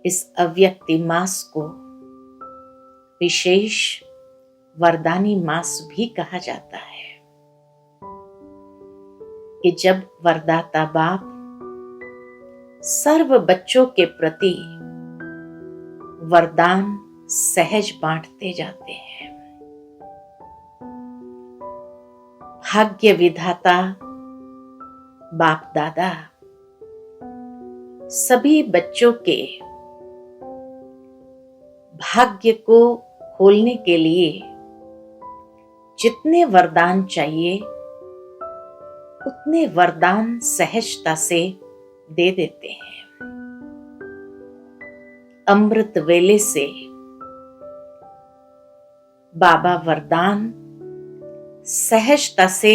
इस अव्यक्ति मास को विशेष वरदानी मास भी कहा जाता है कि जब वरदाता बाप सर्व बच्चों के प्रति वरदान सहज बांटते जाते हैं। भाग्य विधाता बाप दादा सभी बच्चों के भाग्य को खोलने के लिए जितने वरदान चाहिए उतने वरदान सहजता से दे देते हैं। अमृत वेले से बाबा वरदान सहजता से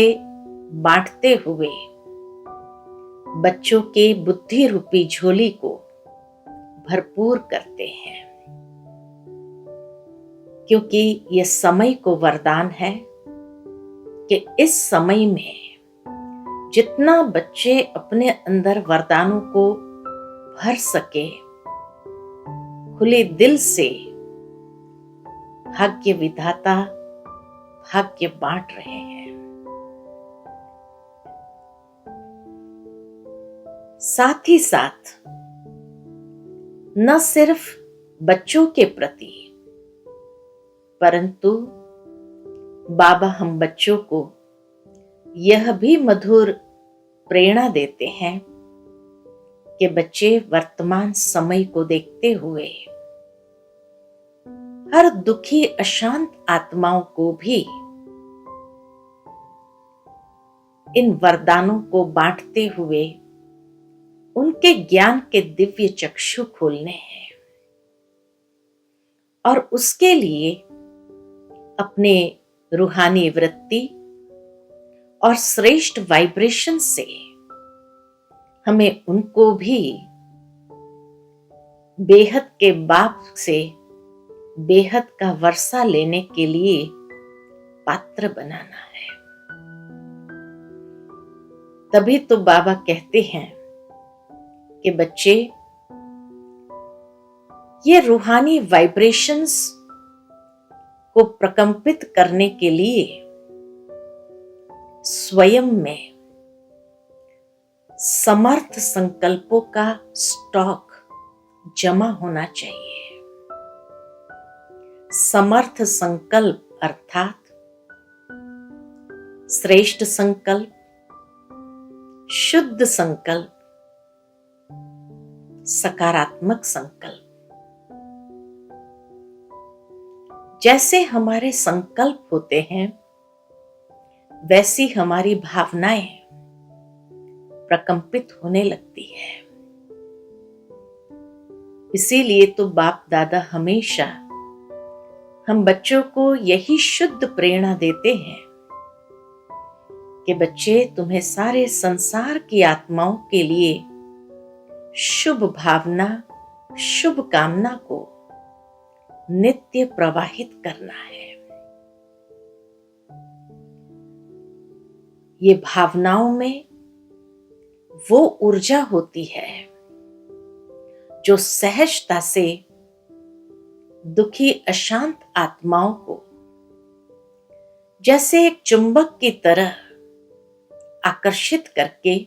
बांटते हुए बच्चों के बुद्धि रूपी झोली को भरपूर करते हैं, क्योंकि यह समय को वरदान है कि इस समय में जितना बच्चे अपने अंदर वरदानों को भर सके, खुले दिल से भाग्य विधाता भाग्य बांट रहे हैं। साथ ही साथ न सिर्फ बच्चों के प्रति, परंतु बाबा हम बच्चों को यह भी मधुर प्रेरणा देते हैं कि बच्चे वर्तमान समय को देखते हुए हर दुखी अशांत आत्माओं को भी इन वरदानों को बांटते हुए उनके ज्ञान के दिव्य चक्षु खोलने हैं और उसके लिए अपने रूहानी वृत्ति और श्रेष्ठ वाइब्रेशन से हमें उनको भी बेहद के बाप से बेहद का वर्षा लेने के लिए पात्र बनाना है। तभी तो बाबा कहते हैं कि बच्चे ये रूहानी वाइब्रेशंस को प्रकंपित करने के लिए स्वयं में समर्थ संकल्पों का स्टॉक जमा होना चाहिए। समर्थ संकल्प अर्थात श्रेष्ठ संकल्प, शुद्ध संकल्प, सकारात्मक संकल्प। जैसे हमारे संकल्प होते हैं वैसी हमारी भावनाएं प्रकंपित होने लगती है। इसीलिए तो बाप दादा हमेशा हम बच्चों को यही शुद्ध प्रेरणा देते हैं कि बच्चे, तुम्हें सारे संसार की आत्माओं के लिए शुभ भावना, शुभ कामना को नित्य प्रवाहित करना है। ये भावनाओं में वो ऊर्जा होती है जो सहजता से दुखी अशांत आत्माओं को जैसे एक चुंबक की तरह आकर्षित करके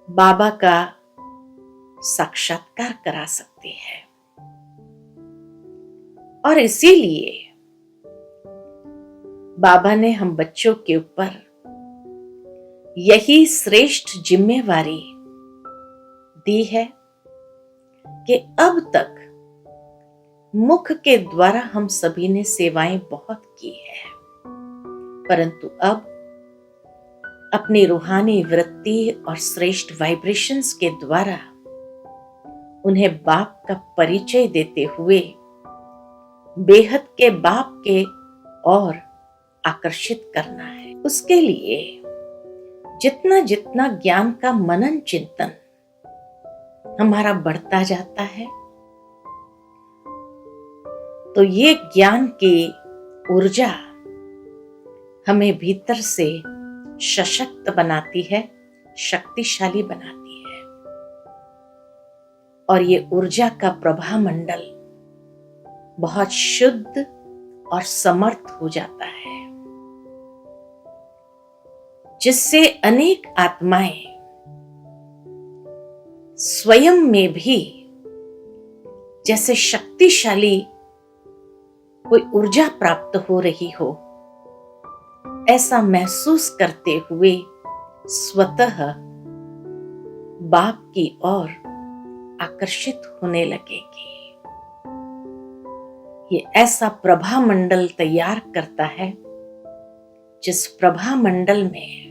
बाबा का साक्षात्कार करा सकती है। और इसीलिए बाबा ने हम बच्चों के ऊपर यही श्रेष्ठ जिम्मेवारी दी है कि अब तक मुख के द्वारा हम सभी ने सेवाएं बहुत की है, परंतु अब अपनी रूहानी वृत्ति और श्रेष्ठ वाइब्रेशंस के द्वारा उन्हें बाप का परिचय देते हुए बेहद के बाप के और आकर्षित करना है। उसके लिए जितना जितना ज्ञान का मनन चिंतन हमारा बढ़ता जाता है, तो ये ज्ञान की ऊर्जा हमें भीतर से सशक्त बनाती है, शक्तिशाली बनाती है। और ये ऊर्जा का प्रभा मंडल बहुत शुद्ध और समर्थ हो जाता है, जिससे अनेक आत्माएं स्वयं में भी जैसे शक्तिशाली कोई ऊर्जा प्राप्त हो रही हो, ऐसा महसूस करते हुए स्वतः बाप की ओर आकर्षित होने लगेगी। ये ऐसा प्रभा मंडल तैयार करता है, जिस प्रभा मंडल में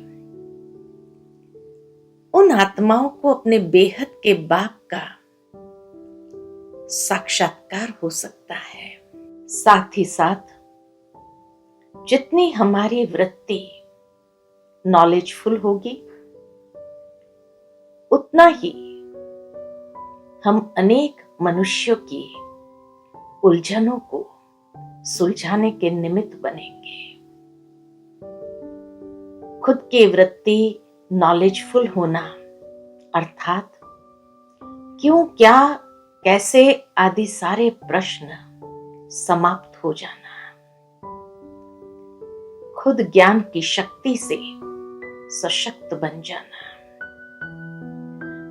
उन आत्माओं को अपने बेहद के बाप का साक्षात्कार हो सकता है। साथ ही साथ जितनी हमारी वृत्ति नॉलेजफुल होगी, उतना ही हम अनेक मनुष्यों की उलझनों को सुलझाने के निमित्त बनेंगे। खुद की वृत्ति नॉलेजफुल होना अर्थात क्यों, क्या, कैसे आदि सारे प्रश्न समाप्त हो जाना, खुद ज्ञान की शक्ति से सशक्त बन जाना।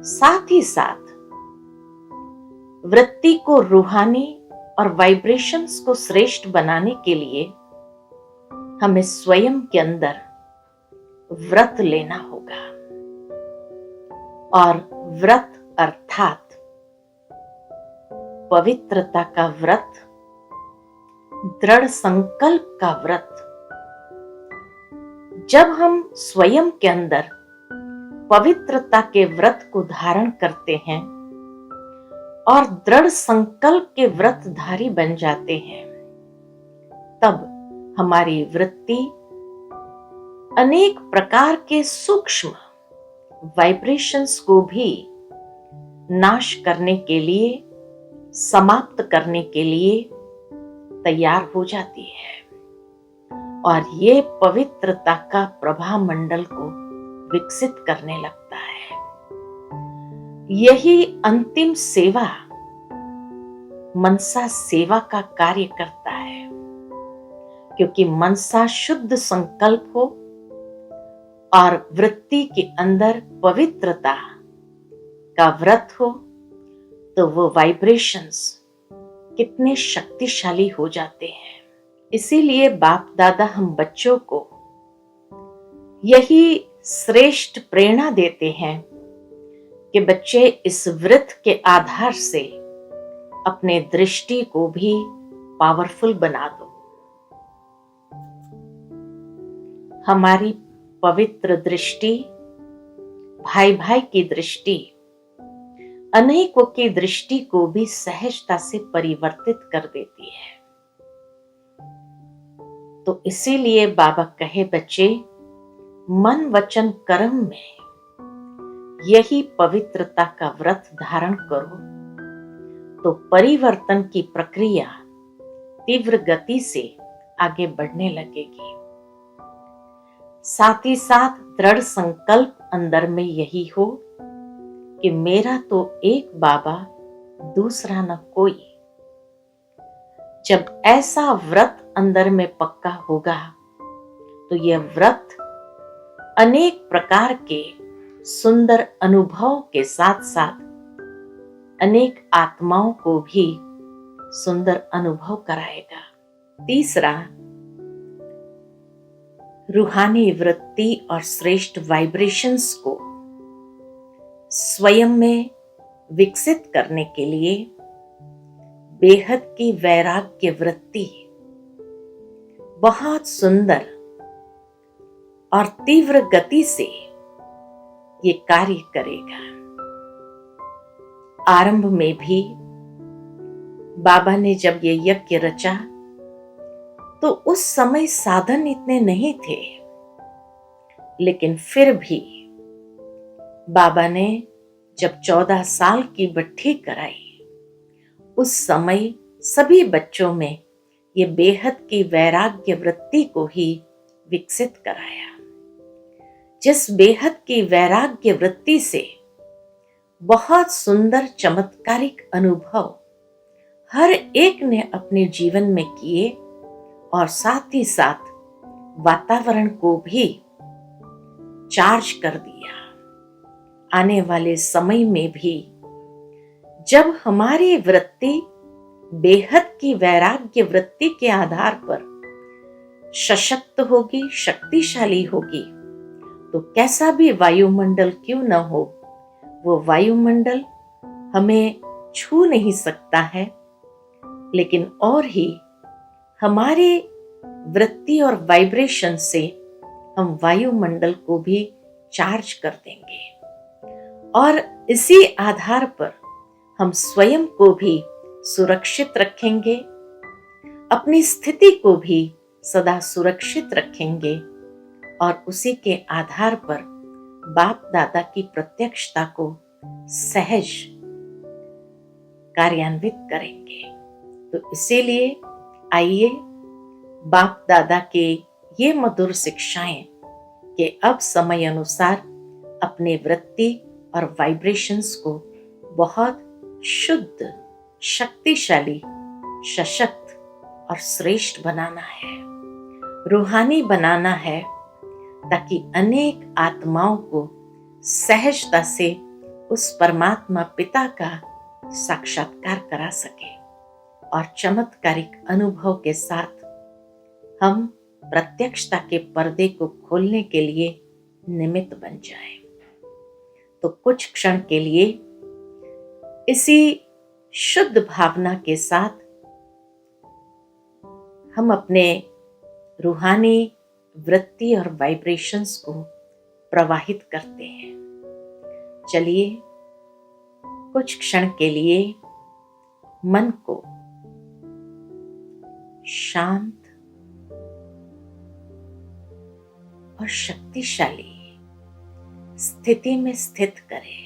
साथ ही साथ वृत्ति को रूहानी और वाइब्रेशंस को श्रेष्ठ बनाने के लिए हमें स्वयं के अंदर व्रत लेना होगा। और व्रत अर्थात पवित्रता का व्रत, दृढ़ संकल्प का व्रत। जब हम स्वयं के अंदर पवित्रता के व्रत को धारण करते हैं और दृढ़ संकल्प के व्रतधारी बन जाते हैं, तब हमारी वृत्ति अनेक प्रकार के सूक्ष्म वाइब्रेशंस को भी नाश करने के लिए, समाप्त करने के लिए तैयार हो जाती है और ये पवित्रता का प्रभा मंडल को विकसित करने लगता है। यही अंतिम सेवा मनसा सेवा का कार्य करता है, क्योंकि मनसा शुद्ध संकल्प हो और वृत्ति के अंदर पवित्रता का व्रत हो, तो वो वाइब्रेशंस कितने शक्तिशाली हो जाते हैं। इसीलिए बाप दादा हम बच्चों को यही श्रेष्ठ प्रेरणा देते हैं कि बच्चे इस व्रत के आधार से अपने दृष्टि को भी पावरफुल बना दो। हमारी पवित्र दृष्टि, भाई भाई की दृष्टि, अनेकों की दृष्टि को भी सहजता से परिवर्तित कर देती है। तो इसीलिए बाबा कहे, बच्चे मन वचन कर्म में यही पवित्रता का व्रत धारण करो, तो परिवर्तन की प्रक्रिया तीव्र गति से आगे बढ़ने लगेगी। साथ ही साथ दृढ़ संकल्प अंदर में यही हो कि मेरा तो एक बाबा, दूसरा न कोई। जब ऐसा व्रत अंदर में पक्का होगा, तो यह व्रत अनेक प्रकार के सुंदर अनुभव के साथ साथ अनेक आत्माओं को भी सुंदर अनुभव कराएगा। तीसरा, रूहानी वृत्ति और श्रेष्ठ वाइब्रेशंस को स्वयं में विकसित करने के लिए बेहद की वैराग्य वृत्ति बहुत सुंदर और तीव्र गति से ये कार्य करेगा। आरंभ में भी बाबा ने जब ये यज्ञ रचा, तो उस समय साधन इतने नहीं थे, लेकिन फिर भी बाबा ने जब 14 साल की भट्ठी कराई, उस समय सभी बच्चों में ये बेहद की वैराग्य वृत्ति को ही विकसित कराया। जिस बेहद की वैराग्य वृत्ति से बहुत सुंदर चमत्कारिक अनुभव हर एक ने अपने जीवन में किए और साथ ही साथ वातावरण को भी चार्ज कर दिया। आने वाले समय में भी जब हमारी वृत्ति बेहद की वैराग्य वृत्ति के आधार पर सशक्त होगी, शक्तिशाली होगी, तो कैसा भी वायुमंडल क्यों न हो, वो वायुमंडल हमें छू नहीं सकता है, लेकिन और ही हमारे वृत्ति और वाइब्रेशन से हम वायुमंडल को भी चार्ज कर देंगे और इसी आधार पर हम स्वयं को भी सुरक्षित रखेंगे, अपनी स्थिति को भी सदा सुरक्षित रखेंगे और उसी के आधार पर बाप दादा की प्रत्यक्षता को सहज कार्यान्वित करेंगे। तो इसीलिए आइए बाप दादा के ये मधुर शिक्षाएं कि अब समय अनुसार अपने वृत्ति और वाइब्रेशंस को बहुत शुद्ध, शक्तिशाली, सशक्त और श्रेष्ठ बनाना है, रूहानी बनाना है, ताकि अनेक आत्माओं को सहजता से उस परमात्मा पिता का साक्षात्कार करा सके और चमत्कारिक अनुभव के साथ हम प्रत्यक्षता के पर्दे को खोलने के लिए निमित्त बन जाएं। तो कुछ क्षण के लिए इसी शुद्ध भावना के साथ हम अपने रूहानी वृत्ति और वाइब्रेशंस को प्रवाहित करते हैं। चलिए कुछ क्षण के लिए मन को शांत और शक्तिशाली स्थिति में स्थित करें।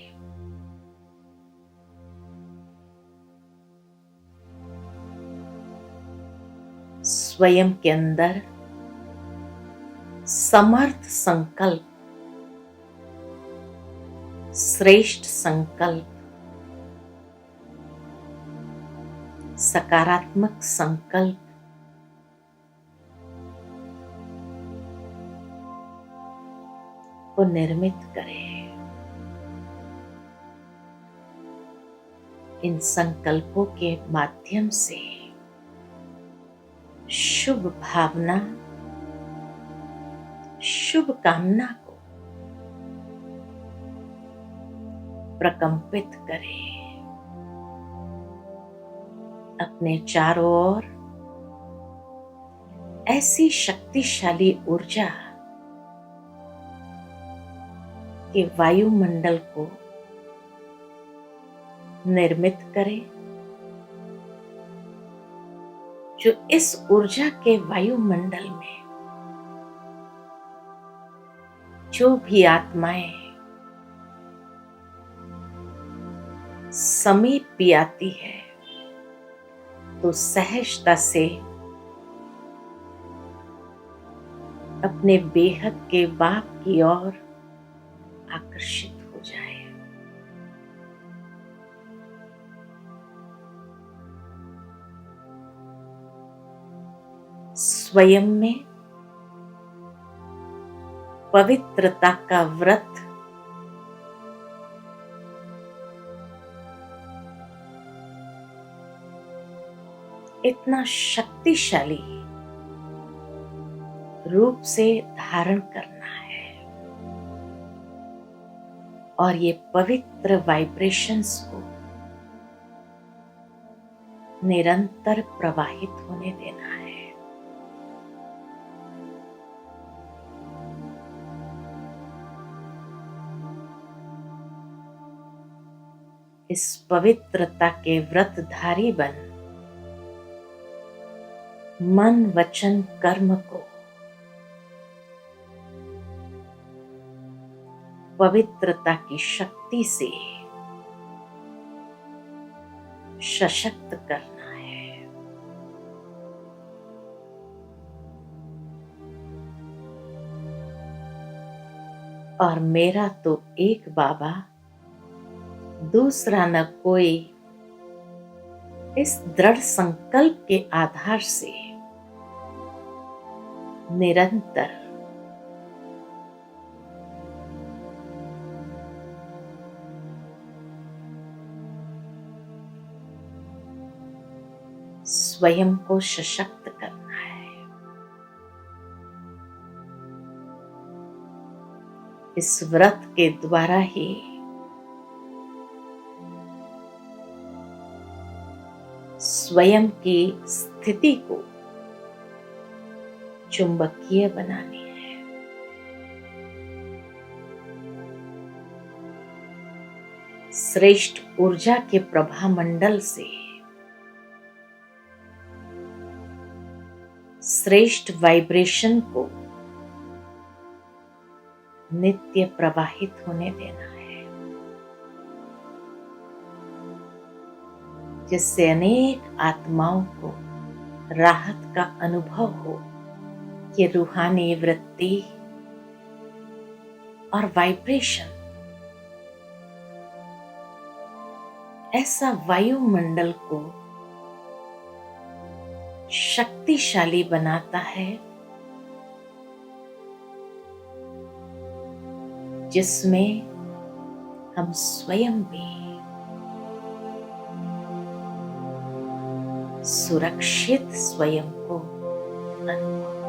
स्वयं के अंदर समर्थ संकल्प, श्रेष्ठ संकल्प, सकारात्मक संकल्प को निर्मित करें। इन संकल्पों के माध्यम से शुभ भावना, शुभ कामना को प्रकंपित करें। अपने चारों ओर ऐसी शक्तिशाली ऊर्जा के वायुमंडल को निर्मित करें, जो इस ऊर्जा के वायुमंडल में जो भी आत्माएं समीप भी आती है तो सहजता से अपने बेहद के बाप की ओर आकर्षित हो जाए। स्वयं में पवित्रता का व्रत इतना शक्तिशाली रूप से धारण करना है और ये पवित्र वाइब्रेशंस को निरंतर प्रवाहित होने देना है। इस पवित्रता के व्रतधारी बन मन, वचन, कर्म को पवित्रता की शक्ति से सशक्त करना है। और मेरा तो एक बाबा दूसरा न कोई, इस दृढ़ संकल्प के आधार से निरंतर स्वयं को सशक्त करना है। इस व्रत के द्वारा ही स्वयं की स्थिति को चुंबकीय बनानी है। श्रेष्ठ ऊर्जा के प्रभा मंडल से श्रेष्ठ वाइब्रेशन को नित्य प्रवाहित होने देना है, जिससे अनेक आत्माओं को राहत का अनुभव हो। ये रूहानी वृत्ति और वाइब्रेशन ऐसा वायुमंडल को शक्तिशाली बनाता है, जिसमें हम स्वयं भी सुरक्षित स्वयं को अनुभव